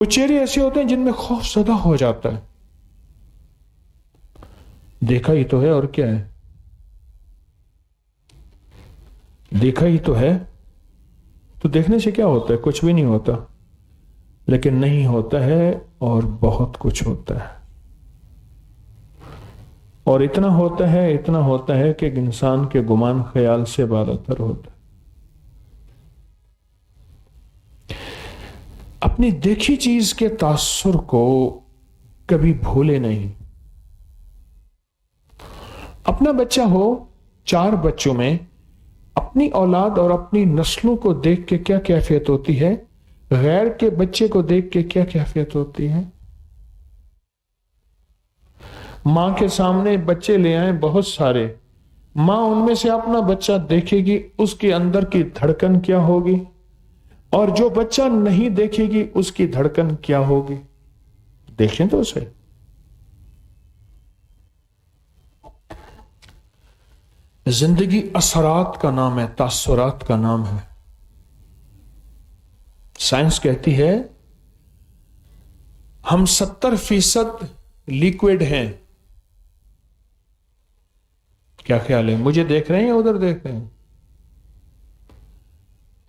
कुछ चेहरे ऐसे होते हैं जिनमें खौफ ज़्यादा हो जाता है, देखा ही तो है और क्या है, देखा ही तो है, तो देखने से क्या होता है, कुछ भी नहीं होता, लेकिन नहीं होता है और बहुत कुछ होता है। और इतना होता है कि इंसान के गुमान ख्याल से बालातर होता है। अपनी देखी चीज के तासुर को कभी भूले नहीं। अपना बच्चा हो, 4 बच्चों में अपनी औलाद और अपनी नस्लों को देख के क्या कैफियत होती है, गैर के बच्चे को देख के क्या कैफियत होती है। मां के सामने बच्चे ले आए बहुत सारे, मां उनमें से अपना बच्चा देखेगी, उसके अंदर की धड़कन क्या होगी, और जो बच्चा नहीं देखेगी उसकी धड़कन क्या होगी। देखें तो उसे। जिंदगी असरात का नाम है, तासुरात का नाम है। साइंस कहती है हम 70% लिक्विड हैं। क्या ख्याल है, मुझे देख रहे हैं या उधर देख रहे हैं?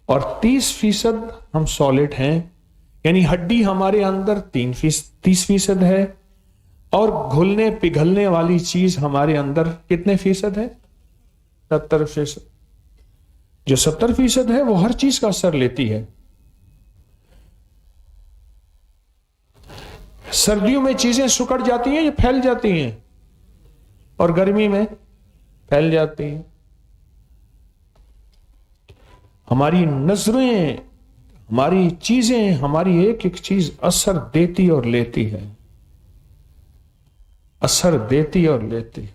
और 30% हम सॉलिड हैं, यानी हड्डी हमारे अंदर 30% है, और घुलने पिघलने वाली चीज हमारे अंदर कितने फीसद है? 70%। जो 70% है वो हर चीज का असर लेती है। सर्दियों में चीजें सुकड़ जाती हैं या फैल जाती हैं, और गर्मी में फैल जाती हैं। हमारी नजरें, हमारी चीजें, हमारी एक एक चीज असर देती और लेती है, असर देती और लेती।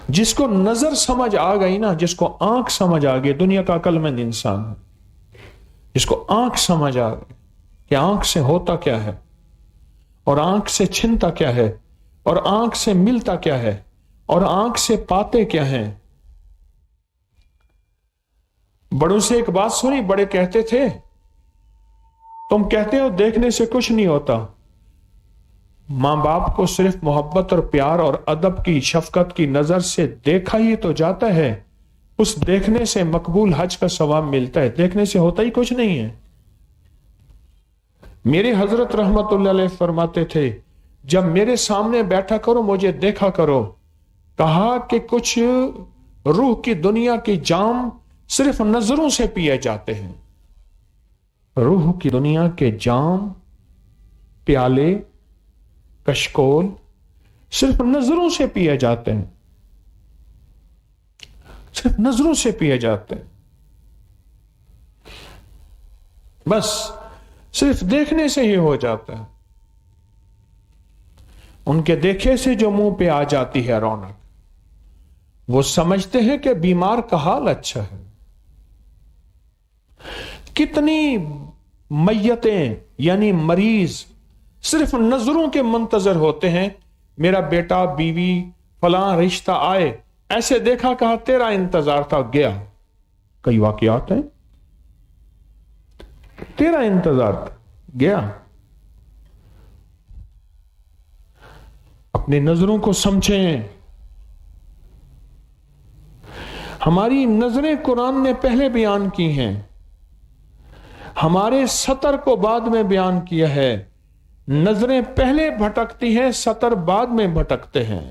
जिसको नजर समझ आ गई ना, जिसको आंख समझ आ गई, दुनिया का अक्लमंद इंसान है। जिसको आंख समझ आ गई कि आंख से होता क्या है, और आंख से छिनता क्या है, और आंख से मिलता क्या है, और आंख से पाते क्या है। बड़ों से एक बात सुनी, बड़े कहते थे तुम कहते हो देखने से कुछ नहीं होता, मां बाप को सिर्फ मोहब्बत और प्यार और अदब की, शफकत की नजर से देखा ही तो जाता है, उस देखने से मकबूल हज का सवाब मिलता है, देखने से होता ही कुछ नहीं है। मेरे हजरत रहमतुल्लाह अलैह फरमाते थे जब मेरे सामने बैठा करो मुझे देखा करो। कहा कि कुछ रूह की दुनिया की जाम सिर्फ नजरों से पिए जाते हैं। रूह की दुनिया के जाम, प्याले, कशकोल सिर्फ नजरों से पिए जाते हैं, सिर्फ नजरों से पिए जाते हैं। बस सिर्फ देखने से ही हो जाता है। उनके देखे से जो मुंह पे आ जाती है रौनक, वो समझते हैं कि बीमार का हाल अच्छा है। कितनी मैयतें यानी मरीज सिर्फ नजरों के मुंतजर होते हैं, मेरा बेटा बीवी फलां रिश्ता आए, ऐसे देखा, कहा तेरा इंतजार था, गया। कई वाकयात हैं, तेरा इंतजार था, गया। अपनी नजरों को समझें। हमारी नजरें कुरान ने पहले बयान की हैं, हमारे सतर को बाद में बयान किया है। नजरें पहले भटकती हैं, सतर बाद में भटकते हैं।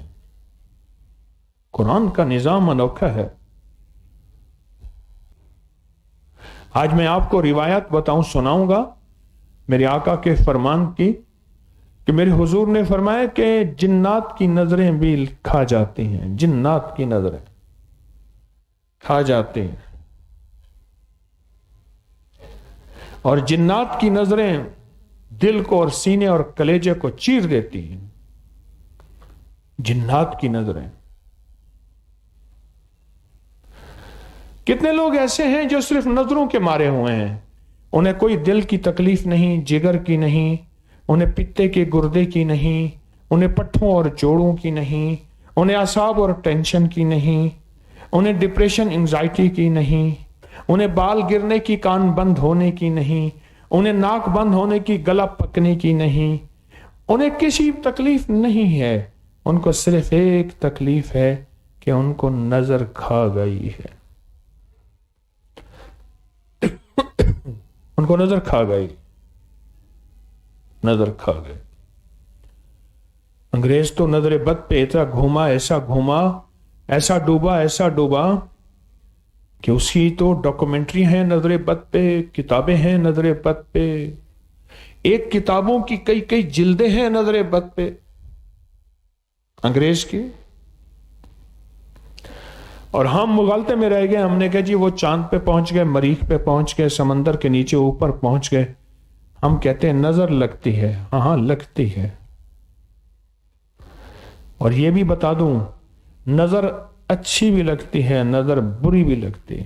कुरान का निजाम अनोखा है। आज मैं आपको रिवायत बताऊं, सुनाऊंगा मेरे आका के फरमान की, कि मेरे हुजूर ने फरमाया कि जिन्नात की नजरें भी खा जाती हैं, जिन्नात की नजरें खा जाती हैं, और जिन्नात की नजरें दिल को और सीने और कलेजे को चीर देती हैं। जिन्नात की नजरें। कितने लोग ऐसे हैं जो सिर्फ नजरों के मारे हुए हैं, उन्हें कोई दिल की तकलीफ नहीं, जिगर की नहीं, उन्हें पित्ते के गुर्दे की नहीं, उन्हें पट्ठों और जोड़ों की नहीं, उन्हें असाब और टेंशन की नहीं, उन्हें डिप्रेशन एंजाइटी की नहीं, उन्हें बाल गिरने की, कान बंद होने की नहीं, انہیں ناک بند ہونے کی، گلا پکنے کی نہیں، انہیں کسی تکلیف نہیں ہے، ان کو صرف ایک تکلیف ہے کہ ان کو نظر کھا گئی ہے، ان کو نظر کھا گئی، نظر کھا گئی۔ انگریز تو نظر بد پہ ایسا گھوما، ایسا ڈوبا کہ اس کی تو ڈاکومنٹری ہیں نظر بد پہ، کتابیں ہیں نظر بد پہ، ایک کتابوں کی کئی جلدیں ہیں نظر بد پہ انگریز کی۔ اور ہم مغالطے میں رہ گئے، ہم نے کہا جی وہ چاند پہ پہنچ گئے، مریخ پہ پہنچ گئے، سمندر کے نیچے اوپر پہنچ گئے، ہم کہتے ہیں نظر لگتی ہے۔ ہاں لگتی ہے، اور یہ بھی بتا دوں نظر اچھی بھی لگتی ہے، نظر بری بھی لگتی ہے،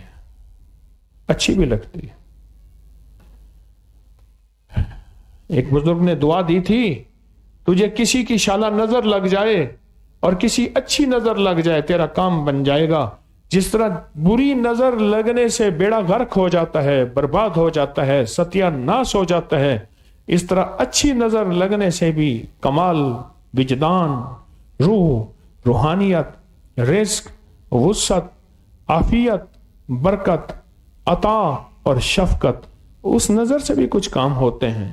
اچھی بھی لگتی ہے۔ ایک بزرگ نے دعا دی تھی، تجھے کسی کی شالہ نظر لگ جائے اور کسی اچھی نظر لگ جائے تیرا کام بن جائے گا۔ جس طرح بری نظر لگنے سے بیڑا غرق ہو جاتا ہے، برباد ہو جاتا ہے، ستیہ ناس ہو جاتا ہے، اس طرح اچھی نظر لگنے سے بھی کمال، وجدان، روح، روحانیت، رزق، وسعت، عافیت، برکت، عطا اور شفقت، اس نظر سے بھی کچھ کام ہوتے ہیں۔